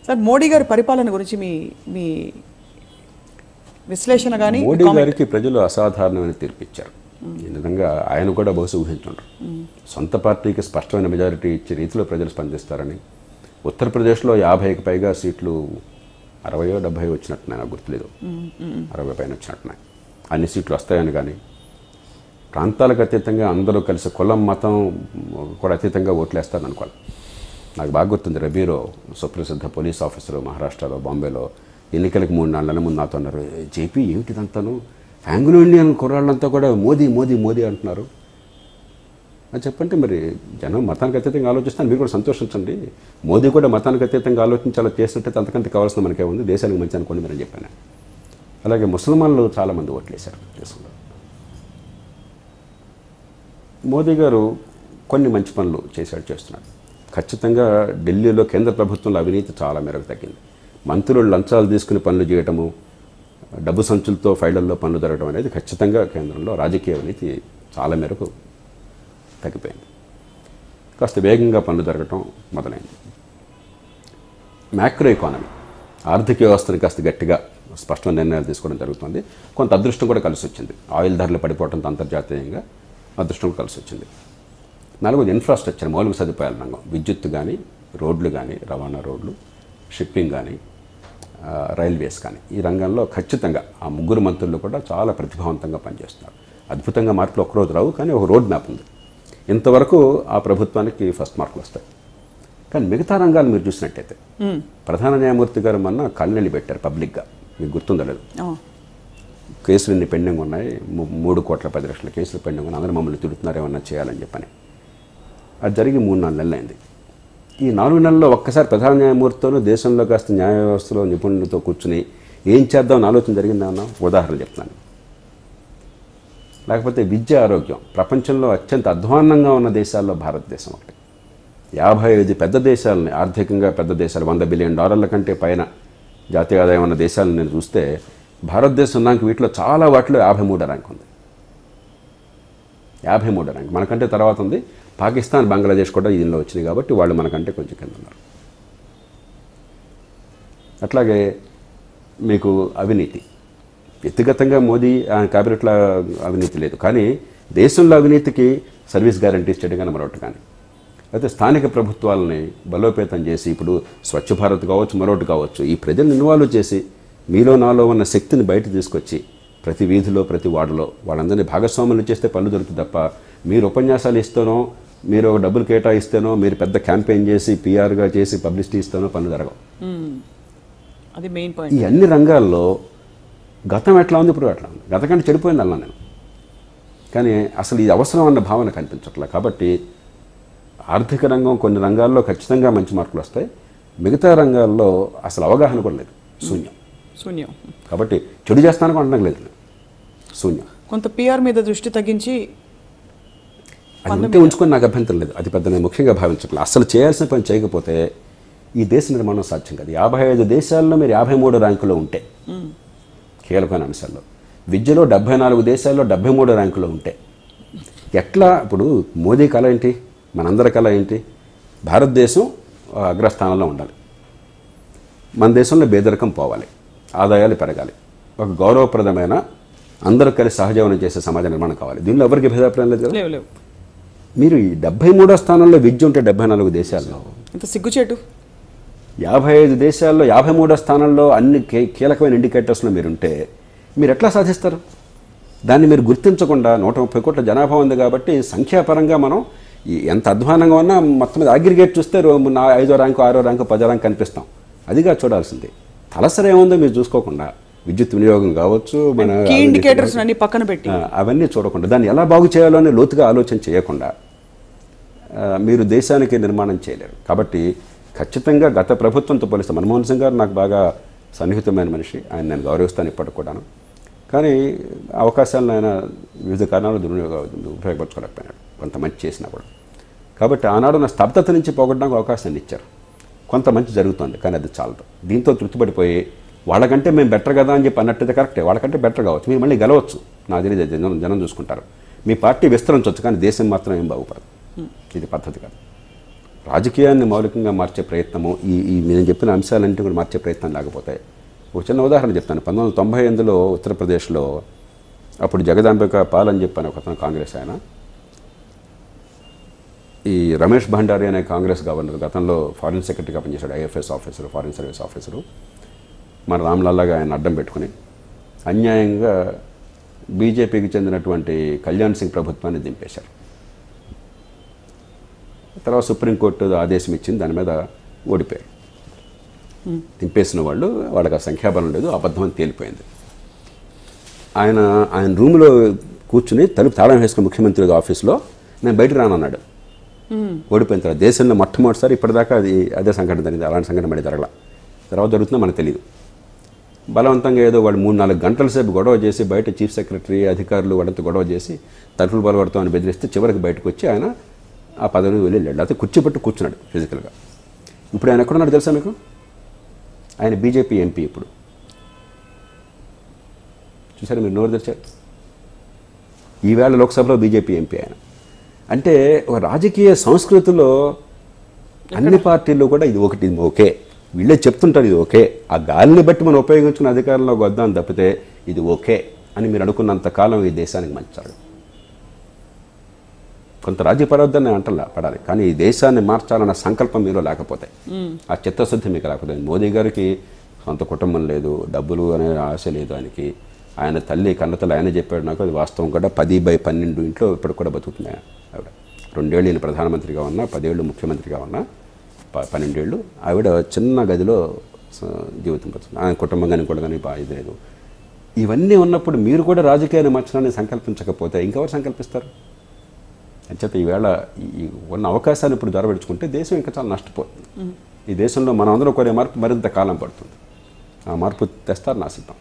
Sir, Modi గారి పరిపాలన గురించి మీ విశ్లేషణ కానీ? మోడీ గారికి ప్రజలు అసాధారణమైన తీర్పిచ్చారు. ఈ విధంగా ఆయన కూడా బహుశా ఊహించుంటారు. సొంత పార్టీకి స్పష్టమైన మెజారిటీ ఇచ్చే రీతిలో ప్రజలు స్పందిస్తారని. ఉత్తరప్రదేశ్లో 50కి పైగా సీట్లు, 60 70 వచ్చినట్టున్నాయి, నాకు గుర్తులేదు, 60 పైన వచ్చినట్టున్నాయి. అన్ని సీట్లు వస్తాయని కానీ, ప్రాంతాలకు అతీతంగా అందరూ కలిసి కులం మతం కూడా అతీతంగా ఓట్లేస్తారని అనుకోవాలి. నాకు బాగా గుర్తుంది, రబీరో సుప్రసిద్ధ పోలీస్ ఆఫీసరు మహారాష్ట్రలో, బాంబేలో ఎన్నికలకు 3 నెలల ముందు నాతో అన్నారు, జేపీ ఏమిటిదంతాను, ఆంగ్లో ఇండియన్ కుర్రాళ్ళంతా కూడా మోదీ మోదీ మోదీ అంటున్నారు అని చెప్పంటే, మరి జనం మతానికి అతీతంగా ఆలోచిస్తాను, మీరు కూడా సంతోషించండి. మోదీ కూడా మతానికి అతీతంగా ఆలోచించాలో చేసినట్టయితే అంతకంటే కావాల్సిన మనకే ఉంది, దేశానికి మంచి అనుకోండి మీరు అని చెప్పాను. అలాగే ముసల్మాన్లు చాలామంది ఓట్లేశారు దేశంలో. మోదీ గారు కొన్ని మంచి పనులు చేస్తున్నాడు. ఖచ్చితంగా ఢిల్లీలో కేంద్ర ప్రభుత్వంలో అవినీతి చాలా మేరకు తగ్గింది. మంత్రులు లంచాలు తీసుకుని పనులు చేయటము, డబ్బు సంచులతో ఫైళ్లలో పనులు జరగడం అనేది ఖచ్చితంగా కేంద్రంలో రాజకీయ అవినీతి చాలా మేరకు తగ్గిపోయింది. కాస్త వేగంగా పనులు జరగటం మొదలైంది. మ్యాక్రో ఎకానమీ, ఆర్థిక వ్యవస్థని కాస్త గట్టిగా స్పష్టమైన నిర్ణయాలు తీసుకోవడం జరుగుతుంది. కొంత అదృష్టం కూడా కలిసి వచ్చింది. ఆయిల్ ధరలు పడిపోవడంతో అంతర్జాతీయంగా అదృష్టం కలిసి వచ్చింది. 4ది ఇన్ఫ్రాస్ట్రక్చర్, మౌలిక సదుపాయాల రంగం, విద్యుత్ కానీ, రోడ్లు కానీ, రవాణా రోడ్లు, షిప్పింగ్ కానీ, రైల్వేస్ కానీ, ఈ రంగంలో ఖచ్చితంగా ఆ 3 మంత్రులు కూడా చాలా ప్రతిభావంతంగా పనిచేస్తున్నారు. అద్భుతంగా మార్పులు ఒకరోజు రావు, కానీ ఒక రోడ్ మ్యాప్ ఉంది. ఇంతవరకు ఆ ప్రభుత్వానికి ఫస్ట్ మార్కులు వస్తాయి. కానీ మిగతా రంగాలు మీరు చూసినట్టయితే, ప్రధాన న్యాయమూర్తి గారు మొన్న కళ్ళెళ్ళి పెట్టారు పబ్లిక్గా, మీకు గుర్తుందో లేదు, కేసులు ఇన్ని పెండింగ్ ఉన్నాయి, 3,10,00,000 కేసులు పెండింగ్ ఉన్నాయి, అందరూ మమ్మల్ని తిడుతున్నారు ఏమన్నా చేయాలని చెప్పని. అది జరిగి 3-4 నెలలు అయింది. ఈ 4 నెలల్లో ఒక్కసారి ప్రధాన న్యాయమూర్తితోనూ దేశంలో కాస్త న్యాయ వ్యవస్థలో నిపుణులతో కూర్చుని ఏం చేద్దామని ఆలోచన జరిగిందన్నా ఉదాహరణ చెప్తున్నాను. లేకపోతే విద్య, ఆరోగ్యం, ప్రపంచంలో అత్యంత అధ్వాన్నంగా ఉన్న దేశాల్లో భారతదేశం ఒకటి. 55 పెద్ద దేశాలని, ఆర్థికంగా పెద్ద దేశాలు, $100 బిలియన్ కంటే పైన జాతీయ ఆదాయం ఉన్న దేశాలను నేను చూస్తే భారతదేశం నాకు వీటిలో చాలా వాటిలో 53వ ర్యాంక్ ఉంది. 53వ ర్యాంక్. మనకంటే తర్వాత ఉంది పాకిస్తాన్, బంగ్లాదేశ్ కూడా దీనిలో వచ్చినాయి కాబట్టి వాళ్ళు మనకంటే కొంచెం కింద ఉన్నారు. అట్లాగే మీకు అవినీతి, వ్యక్తిగతంగా మోదీ ఆయన క్యాబినెట్లో అవినీతి లేదు, కానీ దేశంలో అవినీతికి సర్వీస్ గ్యారంటీస్ చేయడం కానీ మరొకటి కానీ, అయితే స్థానిక ప్రభుత్వాలని బలోపేతం చేసి, ఇప్పుడు స్వచ్ఛ భారత్ కావచ్చు, మరొకటి కావచ్చు, ఈ ప్రజలను ఇన్వాల్వ్ చేసి మీలో నాలో ఉన్న శక్తిని బయట తీసుకొచ్చి ప్రతి వీధిలో, ప్రతి వార్డులో వాళ్ళందరినీ భాగస్వాములు చేస్తే పనులు దొరుకుతుంది తప్ప, మీరు ఉపన్యాసాలు ఇస్తేనో, మీరు ఒక డబ్బులు కేటాయిస్తేనో, మీరు పెద్ద క్యాంపెయిన్ చేసి పిఆర్గా చేసి పబ్లిసిటీ ఇస్తేనో పనులు జరగవు. అది మెయిన్ పాయింట్. ఈ అన్ని రంగాల్లో గతం ఎట్లా ఉంది, ఇప్పుడు ఎట్లా ఉంది, గత కంటే చెడిపోయింది అన్నా నేను. కానీ అసలు ఇది అవసరం అన్న భావన కనిపించట్లే. కాబట్టి ఆర్థిక రంగం కొన్ని రంగాల్లో ఖచ్చితంగా మంచి మార్కులు వస్తాయి, మిగతా రంగాల్లో అసలు అవగాహన కూడా లేదు, శూన్యం. కాబట్టి చెడు చేస్తానికి అనడం లేదు, శూన్యం. కొంత పిఆర్ మీద దృష్టి తగ్గించి అది ఉంటే ఉంచుకొని నాకు అభ్యంతరం లేదు, అది పెద్ద నేను ముఖ్యంగా భావించట్లేదు. అసలు చేయాల్సిన పని చేయకపోతే ఈ దేశ నిర్మాణం సాధ్యం కాదు. 55 దేశాల్లో మీరు 53వ ర్యాంకులో ఉంటే కీలకమైన అంశాల్లో, విద్యలో 74 దేశాల్లో 73వ ర్యాంకులో ఉంటే ఎట్లా? ఇప్పుడు మోదీ కళ ఏంటి, మనందరి కళ ఏంటి? భారతదేశం అగ్రస్థానంలో ఉండాలి, మన దేశంలో పేదరికం పోవాలి, ఆదాయాలు పెరగాలి, ఒక గౌరవప్రదమైన అందరూ కలిసి సహజీవనం చేసే సమాజ నిర్మాణం కావాలి. దీనిలో ఎవరికి భేదాభిప్రాయం లేదు కదా. మీరు ఈ 73వ స్థానంలో విద్య ఉంటే 74 దేశాల్లో ఇంత సిగ్గుచేటు, 55 దేశాల్లో 53వ స్థానంలో అన్ని కీలకమైన ఇండికేటర్స్లో మీరుంటే మీరు ఎట్లా సాధిస్తారు? దాన్ని మీరు గుర్తించకుండా 130 కోట్ల జనాభా ఉంది కాబట్టి సంఖ్యాపరంగా మనం ఎంత అధ్వానంగా ఉన్నా మొత్తం మీద అగ్రిగేట్ చూస్తే 5వ ర్యాంకు, 6వ ర్యాంకు, 10వ ర్యాంకు కనిపిస్తాం. అదిగా చూడాల్సింది. తలసరి ఏముందో మీరు చూసుకోకుండా, విద్యుత్ వినియోగం కావచ్చు, మన ఇండికేటర్స్ అన్ని పక్కన పెట్టి అవన్నీ చూడకుండా, దాన్ని ఎలా బాగు చేయాలో అని లోతుగా ఆలోచన చేయకుండా మీరు దేశానికి నిర్మాణం చేయలేరు. కాబట్టి ఖచ్చితంగా గత ప్రభుత్వంతో పోలిస్తే మన్మోహన్ సింగ్ గారు నాకు బాగా సన్నిహితమైన మనిషి, ఆయన నేను గౌరవిస్తాను ఇప్పటికి కూడాను. కానీ అవకాశాలను ఆయన వివిధ కారణాలు ఉపయోగపరచుకోలేకపోయినాడు, కొంత మంచి చేసినా కూడా. కాబట్టి ఆనాడు నా స్తబ్దత నుంచి పోగొట్టడానికి అవకాశాన్ని ఇచ్చారు. కొంత మంచి జరుగుతుంది, కానీ అది చాలదు. దీంతో తృప్తిపడిపోయి వాళ్ళకంటే మేము బెటర్ కదా అని చెప్పి అన్నట్టయితే కరెక్టే, వాళ్ళకంటే బెటర్ కావచ్చు, మీరు మళ్ళీ గెలవచ్చు, నా తెలియదు, జనం చూసుకుంటారు. మీ పార్టీ విస్తరించవచ్చు, కానీ దేశం మాత్రం ఏం బాగుపడదు. ఇది పద్ధతి కాదు. రాజకీయాన్ని మౌలికంగా మార్చే ప్రయత్నము ఈ నేను చెప్పిన అంశాలన్నింటి కూడా మార్చే ప్రయత్నం లేకపోతే, ఒక చిన్న ఉదాహరణ చెప్తాను. 1998లో ఉత్తరప్రదేశ్లో అప్పుడు జగదాంబిక పాల్ అని చెప్పాను ఒక అతను, కాంగ్రెస్ ఆయన. ఈ రమేష్ భండారీ అనే కాంగ్రెస్ గవర్నర్ గతంలో ఫారిన్ సెక్రటరీగా పనిచేశాడు, IFS officer, foreign service officer. మన రామ్లాల్లాగా ఆయన అడ్డం పెట్టుకుని అన్యాయంగా బీజేపీకి చెందినటువంటి కళ్యాణ్ సింగ్ ప్రభుత్వాన్ని దింపేశారు. తర్వాత సుప్రీంకోర్టు ఆదేశం ఇచ్చింది, దాని మీద ఓడిపోయారు. దింపేసిన వాళ్ళకి ఆ సంఖ్యాబలం లేదు, అబద్ధం అని తేలిపోయింది. ఆయన రూమ్లో కూర్చుని తలుపు తాళం వేసుకున్న ముఖ్యమంత్రి ఆఫీస్లో నేను బయటకు రానన్నాడు. ఓడిపోయిన తర్వాత దేశంలో మొట్టమొదటిసారి ఇప్పటిదాకా అదే సంఘటన జరిగింది. అలాంటి సంఘటన మళ్ళీ జరగల. తర్వాత జరుగుతుందో మనకు తెలియదు. బలవంతంగా ఏదో వాళ్ళు 3-4 గంటల సేపు గొడవ చేసి బయట చీఫ్ సెక్రటరీ అధికారులు వాళ్ళంతా గొడవ చేసి తలుపులు బలపడతామని బెదిరిస్తే చివరికి బయటకు వచ్చి ఆయన ఆ పదవిని వెళ్ళాడు. అయితే కూర్చోబెట్టి కూర్చున్నాడు ఫిజికల్గా. ఇప్పుడు ఆయన ఎక్కడున్నాడు తెలుసా మీకు? ఆయన బీజేపీ ఎంపీ. ఇప్పుడు చూసారు మీరు, నోరు తెరిచారు. ఈవేళ లోక్సభలో బీజేపీ ఎంపీ ఆయన. అంటే ఒక రాజకీయ సంస్కృతిలో అన్ని పార్టీల్లో కూడా ఇది ఒకటి, ఇది ఓకే, వీళ్ళే చెప్తుంటారు ఇది ఓకే, ఆ గాలిని బట్టి మనం ఉపయోగించుకున్న అధికారంలోకి వద్దాం తప్పితే ఇది ఓకే అని మీరు అనుకున్నంత కాలం ఈ దేశానికి మంచి జరగదు. కొంత రాజీ పడవద్దని అంటలా పడాలి, కానీ ఈ దేశాన్ని మార్చాలన్న సంకల్పం మీలో లేకపోతే, ఆ చిత్తశుద్ధి మీకు లేకపోతే. మోదీ గారికి సొంత కుటుంబం లేదు, డబ్బులు అనే ఆశ లేదు ఆయనకి. ఆయన తల్లి కన్నతల్లి ఆయన చెప్పాడు నాకు, అది వాస్తవం కూడా. 10/12 ఇంట్లో ఇప్పటికి కూడా బతుకుతుంది ఆవిడ. 2 ఏళ్ళు ఈయన ప్రధానమంత్రిగా ఉన్నా, 10 ఏళ్ళు ముఖ్యమంత్రిగా ఉన్నా, 12 ఏళ్ళు ఆవిడ చిన్న గదిలో జీవితం బతుకుతుంది. ఆయన కుటుంబం కానీ కూడా కానీ ఇది లేదు. ఇవన్నీ ఉన్నప్పుడు మీరు కూడా రాజకీయాన్ని మార్చడాన్ని సంకల్పించకపోతే ఇంకెవరు సంకల్పిస్తారు? అంచేత ఈవేళ ఈ ఉన్న అవకాశాలు ఇప్పుడు దొరబెడుచుకుంటే దేశం ఇంకా చాలా నష్టపోతుంది. ఈ దేశంలో మనం అందరం కోరే మార్పు మరింత కాలం పడుతుంది. ఆ మార్పు తెస్తారు నా సిద్ధం.